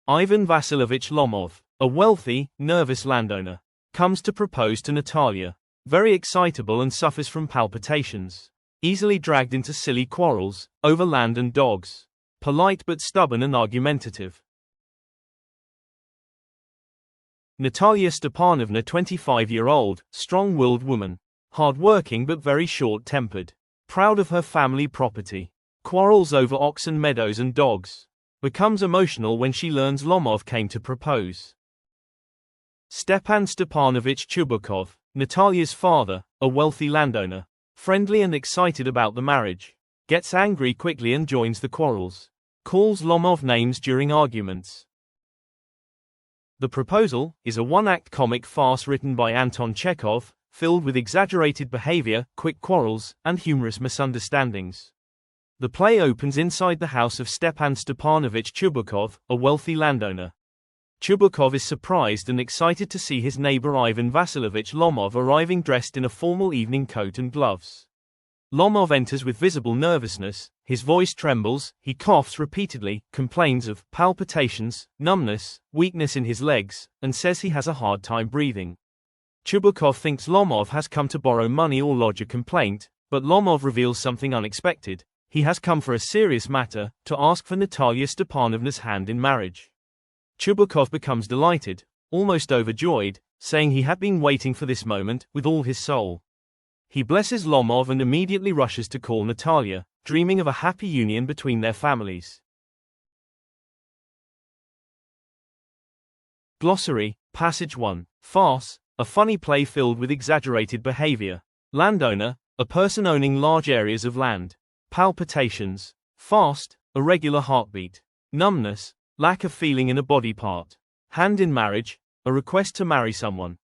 Ivan Vasilovich Lomov, a wealthy, nervous landowner, comes to propose to Natalia. Very excitable and suffers from palpitations. Easily dragged into silly quarrels over land and dogs. Polite but stubborn and argumentative. Natalia Stepanovna, 25-year-old, strong-willed woman. Hard-working but very short-tempered. Proud of her family property. Quarrels over oxen, meadows and dogs. Becomes emotional when she learns Lomov came to propose. Stepan Stepanovich Chubukov, Natalia's father, a wealthy landowner. Friendly and excited about the marriage. Gets angry quickly and joins the quarrels. Calls Lomov names during arguments. The Proposal is a one-act comic farce written by Anton Chekhov, filled with exaggerated behavior, quick quarrels, and humorous misunderstandings. The play opens inside the house of Stepan Stepanovich Chubukov, a wealthy landowner. Chubukov is surprised and excited to see his neighbor Ivan Vasilovich Lomov arriving dressed in a formal evening coat and gloves. Lomov enters with visible nervousness, his voice trembles, he coughs repeatedly, complains of palpitations, numbness, weakness in his legs, and says he has a hard time breathing. Chubukov thinks Lomov has come to borrow money or lodge a complaint, but Lomov reveals something unexpected. He has come for a serious matter, to ask for Natalia Stepanovna's hand in marriage. Chubukov becomes delighted, almost overjoyed, saying he had been waiting for this moment with all his soul. He blesses Lomov and immediately rushes to call Natalia, dreaming of a happy union between their families. Glossary, Passage 1. Farce, a funny play filled with exaggerated behavior. Landowner, a person owning large areas of land. Palpitations, fast, irregular heartbeat. Numbness, lack of feeling in a body part. Hand in marriage, a request to marry someone.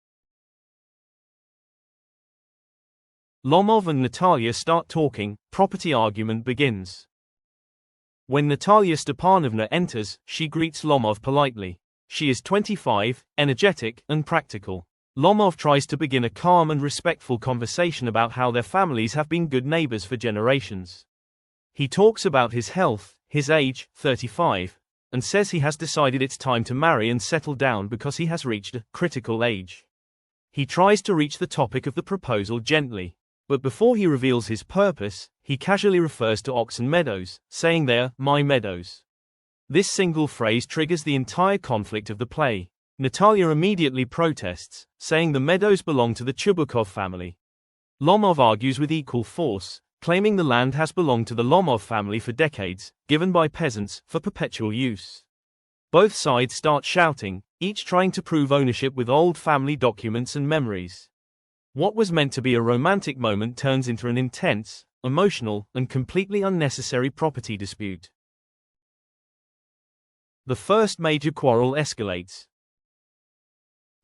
Lomov and Natalia start talking, property argument begins. When Natalia Stepanovna enters, she greets Lomov politely. She is 25, energetic, and practical. Lomov tries to begin a calm and respectful conversation about how their families have been good neighbors for generations. He talks about his health, his age, 35, and says he has decided it's time to marry and settle down because he has reached a critical age. He tries to reach the topic of the proposal gently, but before he reveals his purpose, he casually refers to oxen meadows, saying they're my meadows. This single phrase triggers the entire conflict of the play. Natalia immediately protests, saying the meadows belong to the Chubukov family. Lomov argues with equal force, claiming the land has belonged to the Lomov family for decades, given by peasants, for perpetual use. Both sides start shouting, each trying to prove ownership with old family documents and memories. What was meant to be a romantic moment turns into an intense, emotional, and completely unnecessary property dispute. The first major quarrel escalates.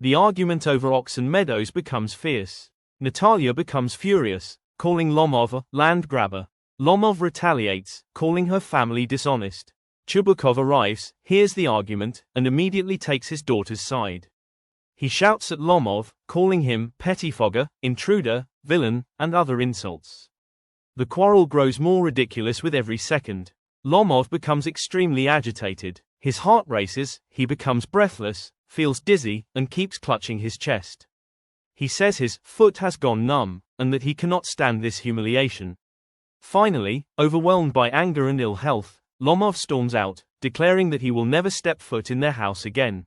The argument over oxen meadows becomes fierce. Natalia becomes furious, calling Lomov a land grabber. Lomov retaliates, calling her family dishonest. Chubukov arrives, hears the argument, and immediately takes his daughter's side. He shouts at Lomov, calling him pettifogger, intruder, villain, and other insults. The quarrel grows more ridiculous with every second. Lomov becomes extremely agitated, his heart races, he becomes breathless, feels dizzy, and keeps clutching his chest. He says his foot has gone numb, and that he cannot stand this humiliation. Finally, overwhelmed by anger and ill health, Lomov storms out, declaring that he will never step foot in their house again.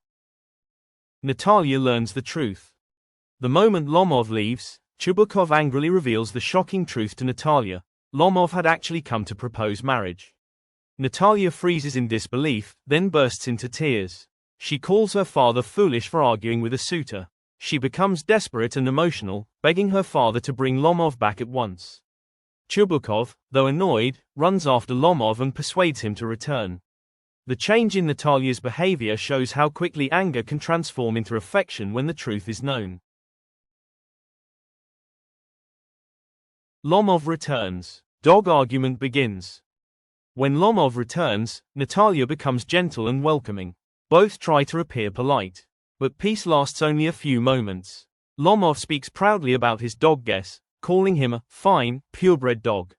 Natalia learns the truth. The moment Lomov leaves, Chubukov angrily reveals the shocking truth to Natalia. Lomov had actually come to propose marriage. Natalia freezes in disbelief, then bursts into tears. She calls her father foolish for arguing with a suitor. She becomes desperate and emotional, begging her father to bring Lomov back at once. Chubukov, though annoyed, runs after Lomov and persuades him to return. The change in Natalia's behavior shows how quickly anger can transform into affection when the truth is known. Lomov returns. Dog argument begins. When Lomov returns, Natalia becomes gentle and welcoming. Both try to appear polite. But peace lasts only a few moments. Lomov speaks proudly about his dog Gess, calling him a fine, purebred dog.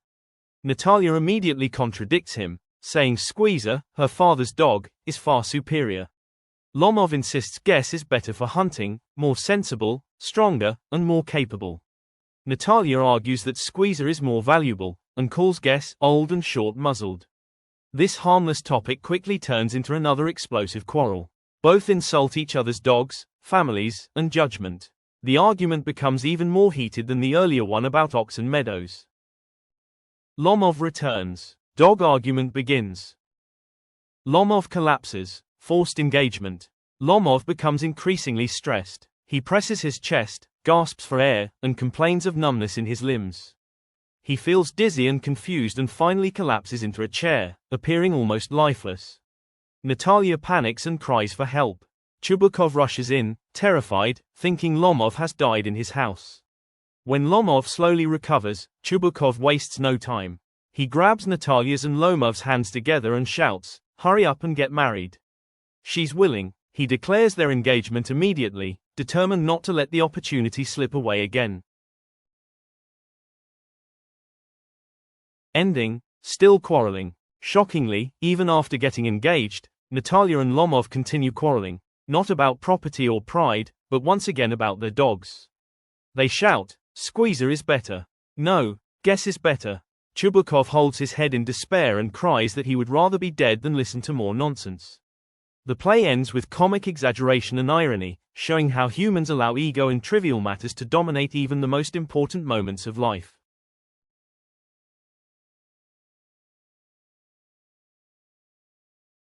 Natalia immediately contradicts him, saying Squeezer, her father's dog, is far superior. Lomov insists Gess is better for hunting, more sensible, stronger, and more capable. Natalia argues that Squeezer is more valuable, and calls Gess old and short-muzzled. This harmless topic quickly turns into another explosive quarrel. Both insult each other's dogs, families, and judgment. The argument becomes even more heated than the earlier one about Oxen Meadows. Lomov returns. Dog argument begins. Lomov collapses. Forced engagement. Lomov becomes increasingly stressed. He presses his chest, gasps for air, and complains of numbness in his limbs. He feels dizzy and confused and finally collapses into a chair, appearing almost lifeless. Natalia panics and cries for help. Chubukov rushes in, terrified, thinking Lomov has died in his house. When Lomov slowly recovers, Chubukov wastes no time. He grabs Natalia's and Lomov's hands together and shouts, "Hurry up and get married." She's willing. He declares their engagement immediately, determined not to let the opportunity slip away again. Ending: still quarreling. Shockingly, even after getting engaged, Natalia and Lomov continue quarreling, not about property or pride, but once again about their dogs. They shout, "Squeezer is better. No, Gess is better." Chubukov holds his head in despair and cries that he would rather be dead than listen to more nonsense. The play ends with comic exaggeration and irony, showing how humans allow ego and trivial matters to dominate even the most important moments of life.